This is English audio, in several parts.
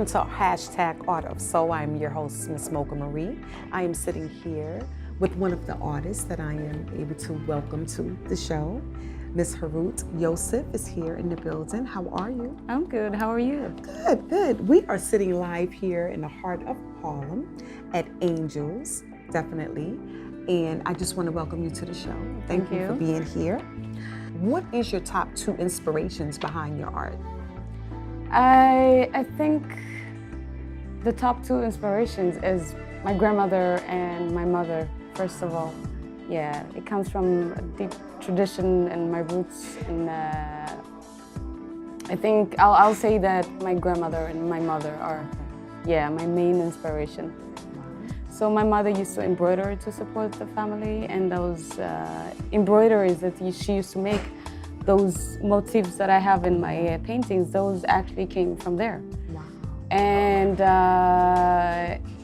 Welcome to #Art of Soul. I'm your host, Miss Mocha Marie. I am sitting here with one of the artists that I am able to welcome to the show. Miss HIRUTE Yosef is here in the building. How are you? I'm good. How are you? Good, good. We are sitting live here in the heart of Harlem at Angels, definitely. And I just want to welcome you to the show. Thank you for being here. What is your top 2 inspirations behind your art? I think the top 2 inspirations is my grandmother and my mother, first of all. Yeah, it comes from a deep tradition and my roots. And I think I'll say that my grandmother and my mother are, my main inspiration. So my mother used to embroider to support the family, and those embroideries that she used to make, those motifs that I have in my paintings, those actually came from there. Wow. And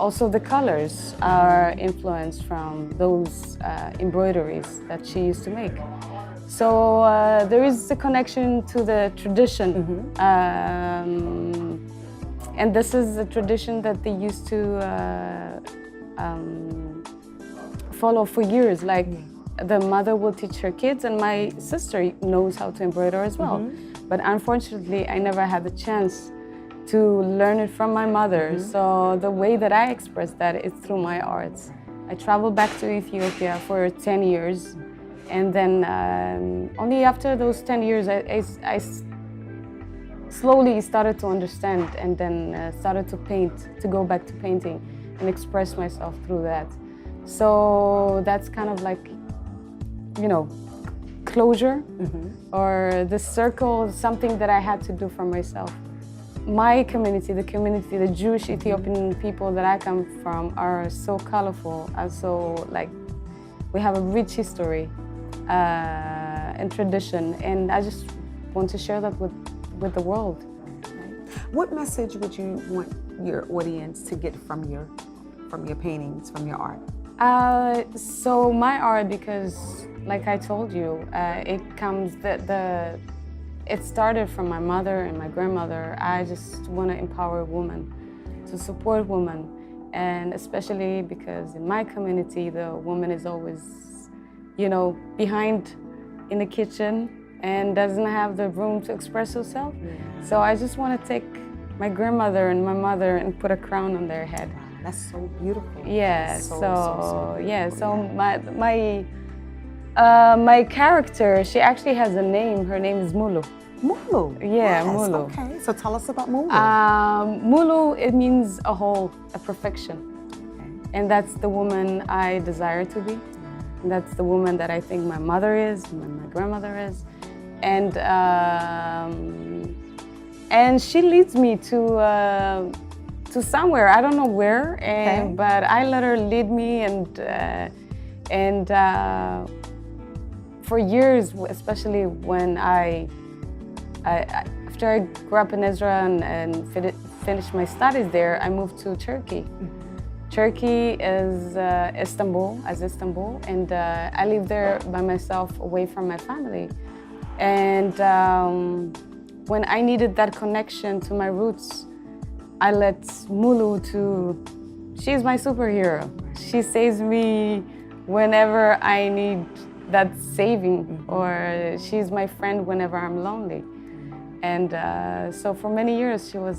also the colors are influenced from those embroideries that she used to make. So there is a connection to the tradition. And this is a tradition that they used to follow for years. Like the mother will teach her kids, and my sister knows how to embroider as well. But unfortunately, I never had the chance to learn it from my mother. So the way that I express that is through my arts. I traveled back to Ethiopia for 10 years, and then only after those 10 years, I slowly started to understand, and then started to paint, to go back to painting and express myself through that. So that's kind of like, you know, closure or the circle, something that I had to do for myself. My community, the Jewish Ethiopian people that I come from are so colorful and so like, we have a rich history and tradition, and I just want to share that with the world. What message would you want your audience to get from your paintings, from your art? So my art, because like I told you, it started from my mother and my grandmother. I just want to empower women, to support women, and especially because in my community, the woman is always, you know, behind in the kitchen and doesn't have the room to express herself. So I just want to take my grandmother and my mother and put a crown on their head. Wow, that's so beautiful. Yeah. So my character, she actually has a name. Her name is Mulu. Mulu. Yeah, yes, Mulu. Okay, so tell us about Mulu. Mulu, it means a whole, a perfection. Okay. And that's the woman I desire to be. And that's the woman that I think my mother is, and my grandmother is. And she leads me to somewhere. I don't know where, but I let her lead me, and for years, especially when after I grew up in Israel and finished my studies there, I moved to Turkey. Turkey is Istanbul, and I lived there by myself, away from my family. And when I needed that connection to my roots, I let Mulu she's my superhero. She saves me whenever I need that saving, or she's my friend whenever I'm lonely. And so for many years, she was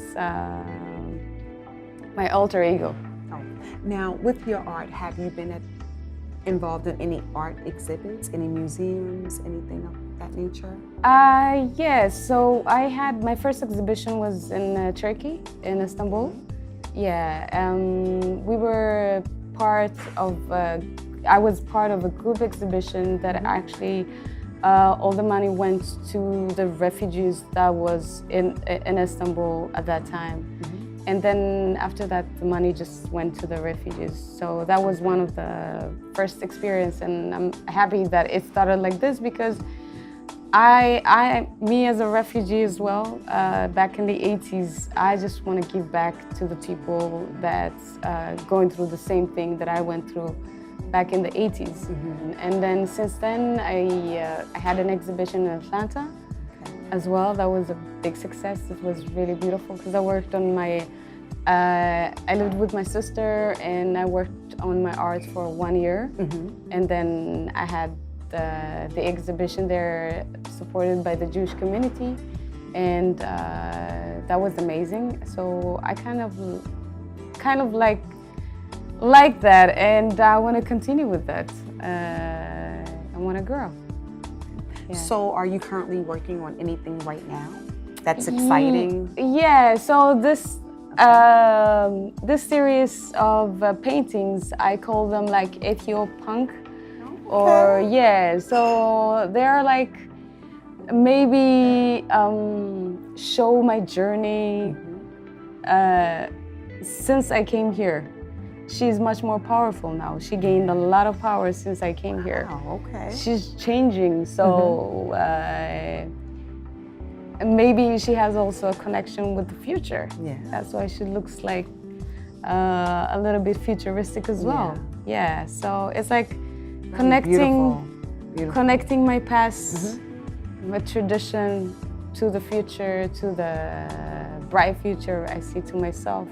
my alter ego. Now, with your art, have you been involved in any art exhibits, any museums, anything of that nature? Yes, so I had, my first exhibition was in Turkey, in Istanbul. Yeah, we were I was part of a group exhibition that actually, all the money went to the refugees that was in Istanbul at that time. And then after that, the money just went to the refugees. So that was one of the first experience, and I'm happy that it started like this, because me as a refugee as well, back in the 80s, I just want to give back to the people that's going through the same thing that I went through back in the 80s. And then since then, I had an exhibition in Atlanta as well. That was a big success. It was really beautiful because I worked on my I lived with my sister and I worked on my art for 1 year. And then I had the exhibition there supported by the Jewish community. And that was amazing. So I kind of like that, and I want to continue with that. I want to grow. Yeah. So are you currently working on anything right now that's exciting? Yeah, so this series of paintings, I call them like ethio-punk. Or yeah, so they're like maybe show my journey since I came here. She's much more powerful now. She gained a lot of power since I came here. Oh, okay. She's changing, so maybe she has also a connection with the future. Yeah. That's why she looks like a little bit futuristic as well. Yeah, so it's like connecting my past, my tradition to the future, to the bright future I see to myself.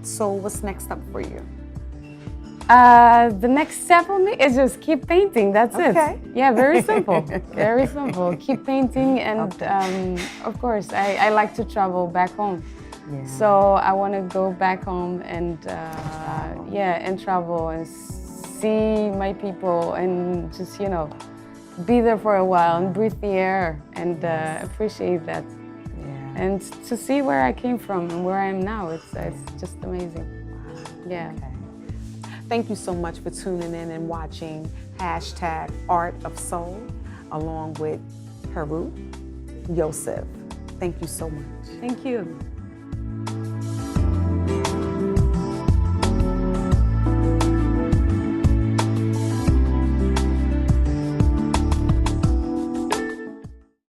So what's next up for you? The next step for me is just keep painting, that's it. Yeah, very simple, very simple. Keep painting, and of course, I like to travel back home. Yeah. So I want to go back home and and travel and see my people and just, you know, be there for a while and breathe the air and appreciate that. Yeah. And to see where I came from and where I am now, it's just amazing. Yeah. Okay. Thank you so much for tuning in and watching #Art of Soul along with HIRUTE Yosef. Thank you so much. Thank you.